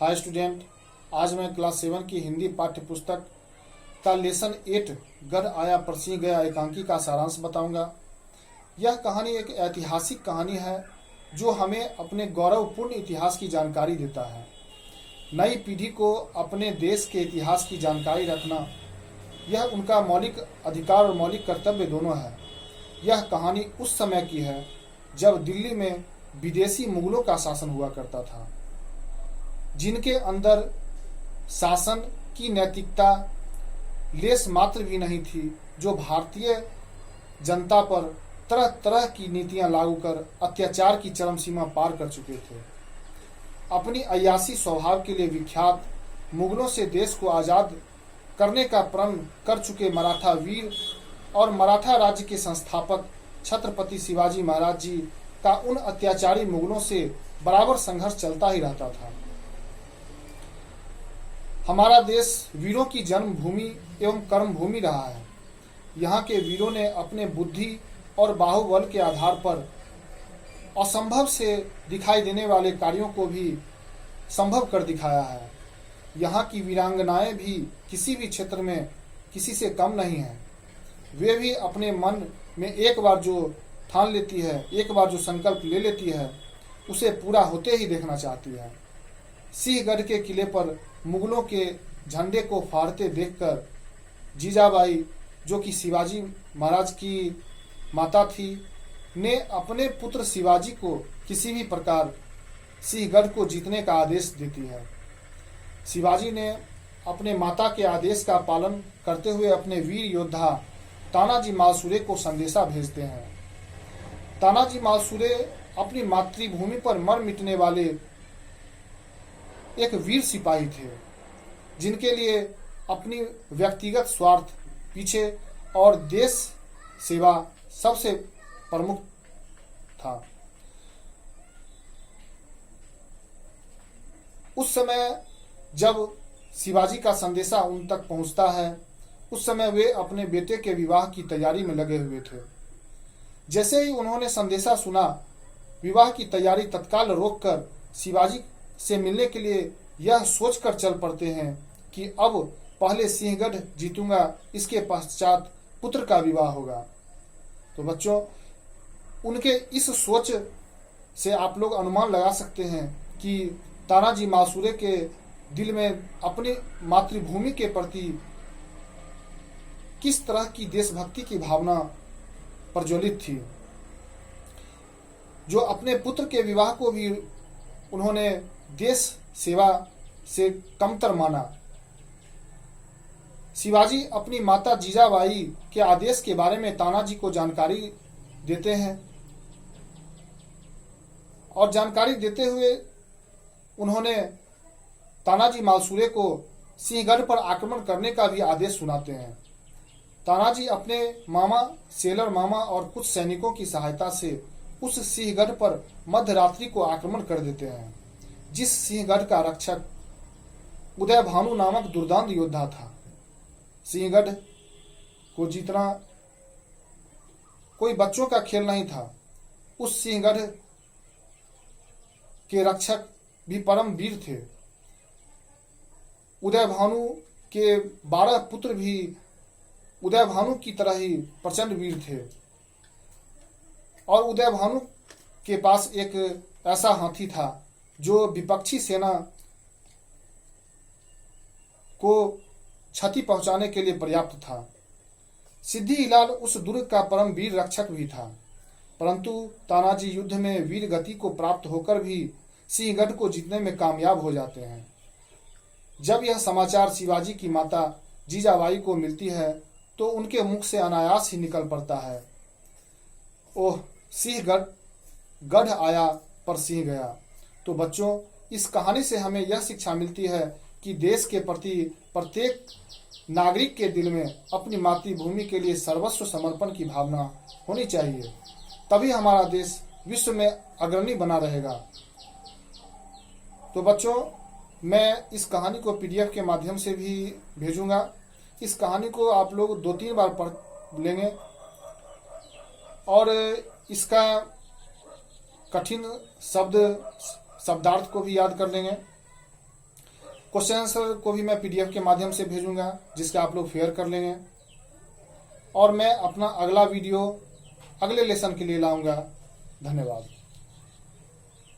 Hi student, आज मैं class 7 की हिंदी पाठ्य पुस्तक का लेसन 8 गढ़ आया पर सिंह गया एकांकी का सारांश बताऊंगा। यह कहानी एक ऐतिहासिक कहानी है जो हमें अपने गौरवपूर्ण इतिहास की जानकारी देता है। नई पीढ़ी को अपने देश के इतिहास की जानकारी रखना यह उनका मौलिक अधिकार और मौलिक कर्तव्य दोनों है। यह कहानी उस समय की है जब दिल्ली में विदेशी मुगलों का शासन हुआ करता था, जिनके अंदर शासन की नैतिकता लेस मात्र भी नहीं थी, जो भारतीय जनता पर तरह तरह की नीतियां लागू कर अत्याचार की चरम सीमा पार कर चुके थे। अपनी अय्याशी स्वभाव के लिए विख्यात मुगलों से देश को आजाद करने का प्रण कर चुके मराठा वीर और मराठा राज्य के संस्थापक छत्रपति शिवाजी महाराज जी का उन अत्याचारी मुगलों से बराबर संघर्ष चलता ही रहता था। हमारा देश वीरों की जन्मभूमि एवं कर्मभूमि रहा है। यहाँ के वीरों ने अपने बुद्धि और बाहुबल के आधार पर असंभव से दिखाई देने वाले कार्यों को भी संभव कर दिखाया है। यहाँ की वीरांगनाएं भी किसी भी क्षेत्र में किसी से कम नहीं हैं। वे भी अपने मन में एक बार जो ठान लेती है, एक बार जो संकल्प ले लेती है, उसे पूरा होते ही देखना चाहती है। सिंहगढ़ के किले पर मुगलों के झंडे को फहरते देखकर जीजाबाई, जो कि शिवाजी महाराज की माता थी, ने अपने पुत्र शिवाजी को किसी भी प्रकार सिंहगढ़ को जीतने का आदेश देती है। शिवाजी ने अपने माता के आदेश का पालन करते हुए अपने वीर योद्धा तानाजी मालसुरे को संदेशा भेजते हैं। तानाजी मालसुरे अपनी मातृभूमि पर मर मिटने वाले एक वीर सिपाही थे, जिनके लिए अपनी व्यक्तिगत स्वार्थ पीछे और देश सेवा सबसे प्रमुख था। उस समय जब शिवाजी का संदेशा उन तक पहुंचता है, उस समय वे अपने बेटे के विवाह की तैयारी में लगे हुए थे। जैसे ही उन्होंने संदेशा सुना, विवाह की तैयारी तत्काल रोककर शिवाजी से मिलने के लिए यह सोचकर चल पड़ते हैं कि अब पहले सिंहगढ़ जीतूंगा, इसके पश्चात पुत्र का विवाह होगा। तो बच्चों, उनके इस सोच से आप लोग अनुमान लगा सकते हैं कि तानाजी मालसुरे के दिल में अपनी मातृभूमि के प्रति किस तरह की देशभक्ति की भावना प्रज्वलित थी, जो अपने पुत्र के विवाह को भी उन्होंने देश सेवा से कमतर माना। शिवाजी अपनी माता जीजाबाई के आदेश के बारे में तानाजी को जानकारी देते हैं और जानकारी देते हुए उन्होंने तानाजी मालसुरे को सिंहगढ़ पर आक्रमण करने का भी आदेश सुनाते हैं। तानाजी अपने मामा सेलर मामा और कुछ सैनिकों की सहायता से उस सिंहगढ़ पर मध्यरात्रि को आक्रमण कर देते हैं, जिस सिंहगढ़ का रक्षक उदय भानु नामक दुर्दांत योद्धा था। सिंहगढ़ को जीतना कोई बच्चों का खेल नहीं था। उस सिंहगढ़ के रक्षक भी परम वीर थे। उदय भानु के 12 पुत्र भी उदय भानु की तरह ही प्रचंड वीर थे और उदय भानु के पास एक ऐसा हाथी था जो विपक्षी सेना को क्षति पहुंचाने के लिए पर्याप्त था। सिद्धि हिलाल उस दुर्ग का परम वीर रक्षक भी था, परंतु तानाजी युद्ध में वीर गति को प्राप्त होकर भी सिंहगढ़ को जीतने में कामयाब हो जाते हैं। जब यह समाचार शिवाजी की माता जीजाबाई को मिलती है तो उनके मुख से अनायास ही निकल पड़ता है, ओह सिंहगढ़ गढ़ आया पर सिंह गया। तो बच्चों, इस कहानी से हमें यह शिक्षा मिलती है कि देश के प्रति प्रत्येक नागरिक के दिल में अपनी मातृभूमि के लिए सर्वस्व समर्पण की भावना होनी चाहिए, तभी हमारा देश विश्व में अग्रणी बना रहेगा। तो बच्चों, मैं इस कहानी को PDF के माध्यम से भी भेजूंगा। इस कहानी को आप लोग 2-3 बार पढ़ लेंगे और इसका कठिन शब्दार्थ को भी याद कर लेंगे। क्वेश्चन आंसर को भी मैं PDF के माध्यम से भेजूंगा, जिसके आप लोग फेयर कर लेंगे। और मैं अपना अगला वीडियो अगले लेसन के लिए लाऊंगा। धन्यवाद।